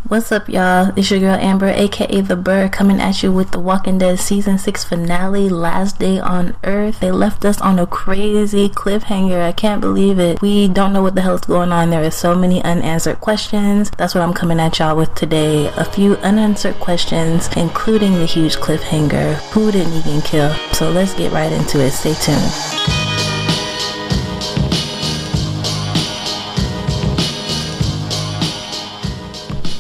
What's up, y'all? It's your girl Amber, aka The Bird, coming at you with The Walking Dead Season 6 finale, Last Day on Earth. They left us on a crazy cliffhanger. I can't believe it. We don't know what the hell's going on. There are so many unanswered questions. That's what I'm coming at y'all with today. A few unanswered questions, including the huge cliffhanger. Who did Negan kill? So let's get right into it. Stay tuned.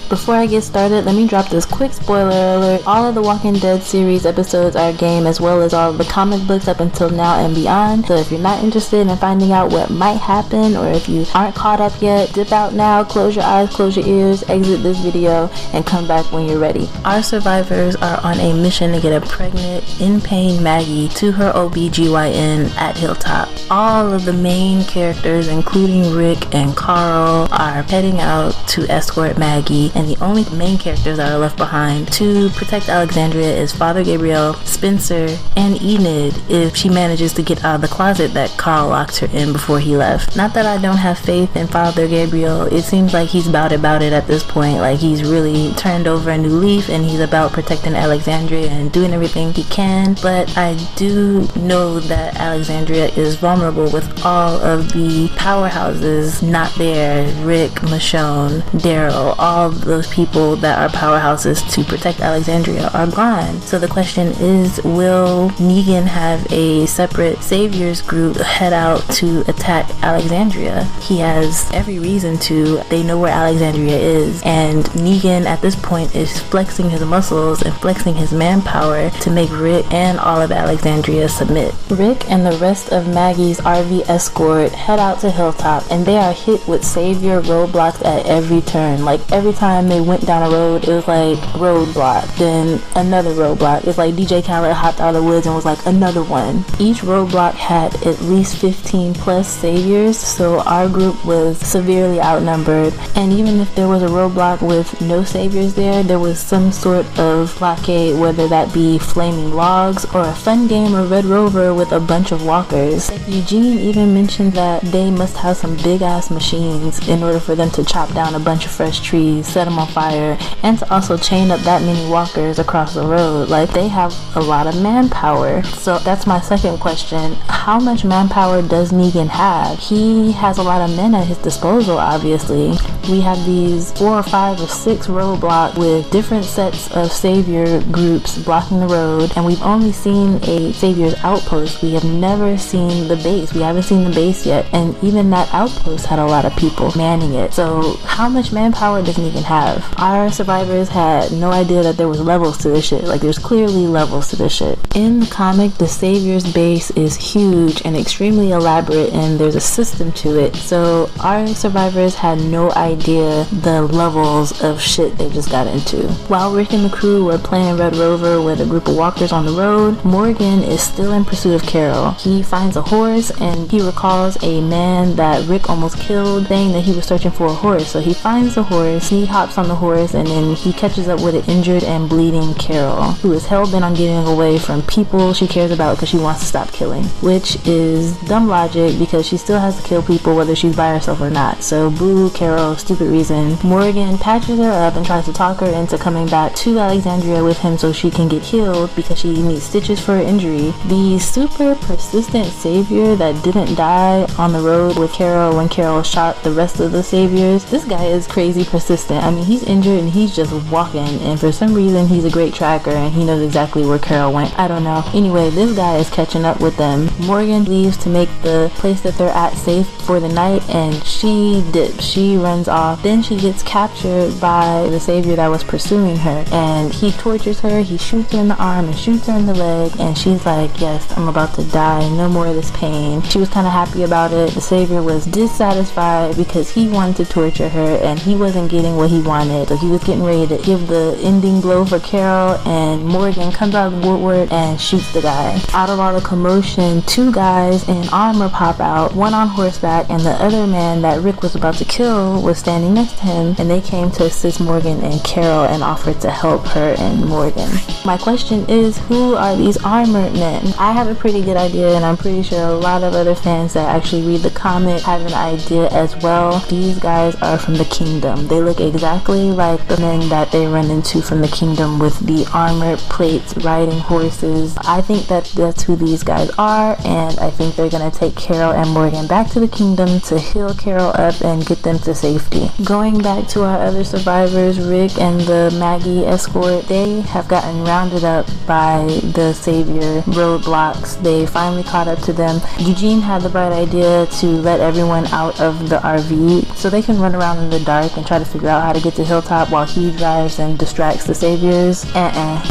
Before I get started, let me drop this quick spoiler alert. All of the Walking Dead series episodes are a game, as well as all of the comic books up until now and beyond. So if you're not interested in finding out what might happen, or if you aren't caught up yet, dip out now, close your eyes, close your ears, exit this video, and come back when you're ready. Our survivors are on a mission to get a pregnant, in pain Maggie to her OBGYN at Hilltop. All of the main characters, including Rick and Carl, are heading out to escort Maggie, and the only main characters that are left behind to protect Alexandria is Father Gabriel, Spencer, and Enid if she manages to get out of the closet that Carl locked her in before he left. Not that I don't have faith in Father Gabriel. It seems like he's about it at this point. Like, he's really turned over a new leaf and he's about protecting Alexandria and doing everything he can. But I do know that Alexandria is vulnerable with all of the powerhouses not there. Rick, Michonne, Daryl, all those people that are powerhouses to protect Alexandria are gone. So the question is, will Negan have a separate saviors group head out to attack Alexandria? He has every reason to. They know where Alexandria is, and Negan at this point is flexing his muscles and flexing his manpower to make Rick and all of Alexandria submit. Rick and the rest of Maggie's RV escort head out to Hilltop, and they are hit with savior roadblocks at every turn. Like, every time they went down a road, it was like roadblock, then another roadblock. It's like DJ Khaled hopped out of the woods and was like another one. Each roadblock had at least 15 plus saviors, so our group was severely outnumbered. And even if there was a roadblock with no saviors there was some sort of blockade, whether that be flaming logs or a fun game of Red Rover with a bunch of walkers. Eugene even mentioned that they must have some big ass machines in order for them to chop down a bunch of fresh trees, set them on fire, and to also chain up that many walkers across the road. Like, they have a lot of manpower. So that's my second question. How much manpower does Negan have? He has a lot of men at his disposal, obviously. We have these 4 or 5 or 6 roadblocks with different sets of savior groups blocking the road, and we've only seen a savior's outpost. We have never seen the base. We haven't seen the base yet, and even that outpost had a lot of people manning it. So how much manpower does Negan have? Our survivors had no idea that there was levels to this shit. Like, there's clearly levels to this shit. In the comic, the savior's base is huge and extremely elaborate, and there's a system to it. So our survivors had no idea the levels of shit they just got into. While Rick and the crew were playing Red Rover with a group of walkers on the road, Morgan is still in pursuit of Carol. He finds a horse, and he recalls a man that Rick almost killed, saying that he was searching for a horse. So he finds the horse, he hops on the horse, and then he catches up with an injured and bleeding Carol, who is hell-bent on getting away from people she cares about because she wants to stop killing, which is dumb logic because she still has to kill people whether she's by herself or not. So boo Carol, stupid reason. Morgan patches her up and tries to talk her into coming back to Alexandria with him so she can get healed because she needs stitches for her injury. The super persistent savior that didn't die on the road with Carol when Carol shot the rest of the saviors, this guy is crazy persistent. I mean, he's injured and he's just walking, and for some reason he's a great tracker and he knows exactly where Carol went. I don't know. Anyway, this guy is catching up with them. Morgan leaves to make the place that they're at safe for the night, and she dips. She runs off. Then she gets captured by the savior that was pursuing her, and he tortures her. He shoots her in the arm and shoots her in the leg, and she's like, yes, I'm about to die. No more of this pain. She was kind of happy about it. The savior was dissatisfied because he wanted to torture her and he wasn't getting what he wanted. So he was getting ready to give the ending blow for Carol, and Morgan comes out of the woodwork and shoots the guy. Out of all the commotion, 2 guys in armor pop out, one on horseback, and the other man that Rick was about to kill was standing next to him, and they came to assist Morgan and Carol and offered to help her and Morgan. My question is, who are these armored men? I have a pretty good idea, and I'm pretty sure a lot of other fans that actually read the comic have an idea as well. These guys are from the Kingdom. They look exactly exactly like the men that they run into from the kingdom with the armored plates riding horses. I think that that's who these guys are, and I think they're gonna take Carol and Morgan back to the kingdom to heal Carol up and get them to safety. Going back to our other survivors, Rick and the Maggie escort, they have gotten rounded up by the Savior roadblocks. They finally caught up to them. Eugene had the bright idea to let everyone out of the RV so they can run around in the dark and try to figure out how to get to Hilltop while he drives and distracts the Saviors.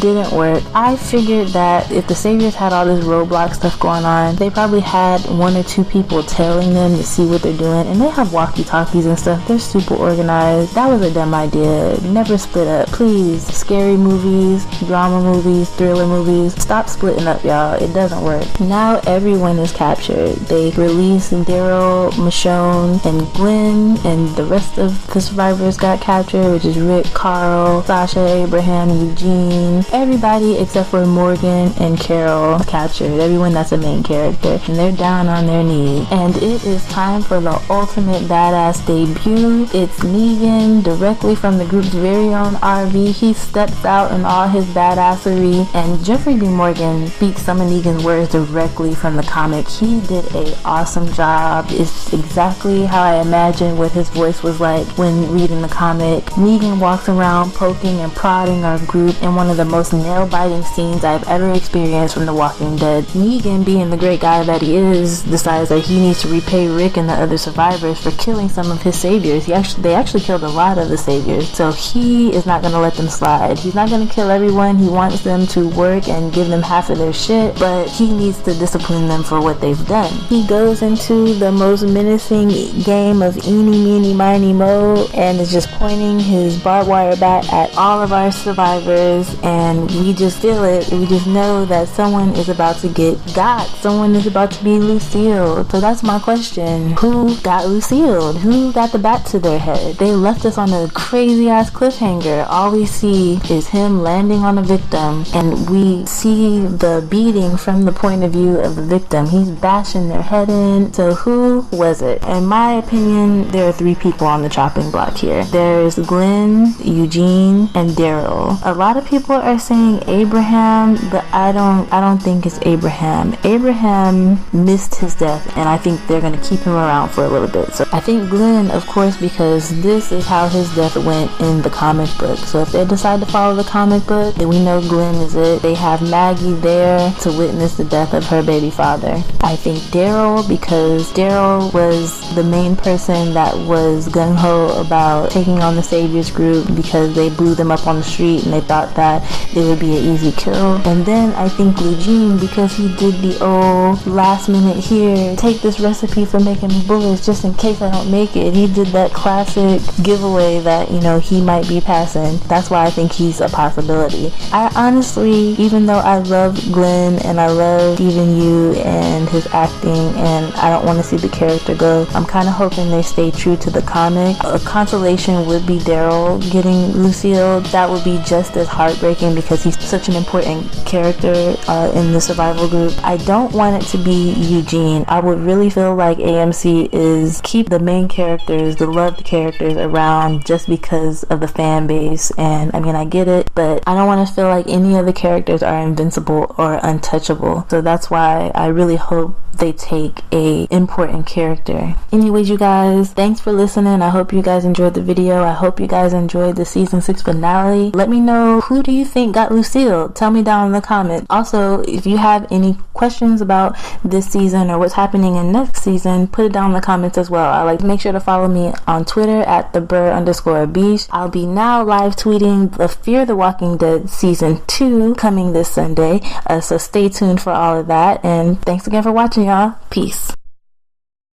Didn't work. I figured that if the Saviors had all this roadblock stuff going on, they probably had one or two people telling them to see what they're doing, and they have walkie-talkies and stuff. They're super organized. That was a dumb idea. Never split up. Please. Scary movies, drama movies, thriller movies. Stop splitting up, y'all. It doesn't work. Now everyone is captured. They released Daryl, Michonne, and Glenn, and the rest of the survivors got captured, which is Rick, Carl, Sasha, Abraham, Eugene. Everybody except for Morgan and Carol captured. Everyone that's a main character. And they're down on their knees. And it is time for the ultimate badass debut. It's Negan, directly from the group's very own RV. He steps out in all his badassery, and Jeffrey B. Morgan speaks some of Negan's words directly from the comic. He did an awesome job. It's exactly how I imagined what his voice was like when reading the comic. Negan walks around poking and prodding our group in one of the most nail-biting scenes I've ever experienced from The Walking Dead. Negan, being the great guy that he is, decides that he needs to repay Rick and the other survivors for killing some of his saviors. They actually killed a lot of the saviors, so he is not going to let them slide. He's not going to kill everyone. He wants them to work and give them half of their shit, but he needs to discipline them for what they've done. He goes into the most menacing game of eeny, meeny, miny, mo, and is just pointing his barbed wire bat at all of our survivors, and we just feel it. We just know that someone is about to get got. Someone is about to be Lucille. So that's my question. Who got Lucille? Who got the bat to their head? They left us on a crazy ass cliffhanger. All we see is him landing on a victim, and we see the beating from the point of view of the victim. He's bashing their head in. So who was it? In my opinion, there are three people on the chopping block here. There's Glenn, Eugene, and Daryl. A lot of people are saying Abraham, but I don't think it's Abraham. Abraham missed his death, and I think they're gonna keep him around for a little bit. So I think Glenn, of course, because this is how his death went in the comic book. So if they decide to follow the comic book, then we know Glenn is it. They have Maggie there to witness the death of her baby father. I think Daryl, because Daryl was the main person that was gung-ho about taking on the Saviors group because they blew them up on the street and they thought that it would be an easy kill. And then I think Eugene, because he did the old last minute here, take this recipe for making bullets just in case I don't make it. He did that classic giveaway that, you know, he might be passing. That's why I think he's a possibility. I honestly, even though I love Glenn and I love Stephen Yu and his acting, and I don't want to see the character go, I'm kind of hoping they stay true to the comic. A consolation would be Daryl getting Lucille. That would be just as heartbreaking because he's such an important character in the survival group. I don't want it to be Eugene. I would really feel like AMC is keep the main characters, the loved characters around just because of the fan base. And I mean, I get it, but I don't want to feel like any of the characters are invincible or untouchable. So that's why I really hope they take a important character. Anyways, you guys, thanks for listening. I hope you guys enjoyed the video. I hope you guys enjoyed the season 6 finale. Let me know, who do you think got Lucille? Tell me down in the comments. Also, if you have any questions about this season or what's happening in next season, put it down in the comments as well. I like to make sure to follow me on Twitter at @theburr_beach. I'll be now live tweeting the Fear the Walking Dead season 2 coming this Sunday. So stay tuned for all of that. And thanks again for watching, y'all. Peace.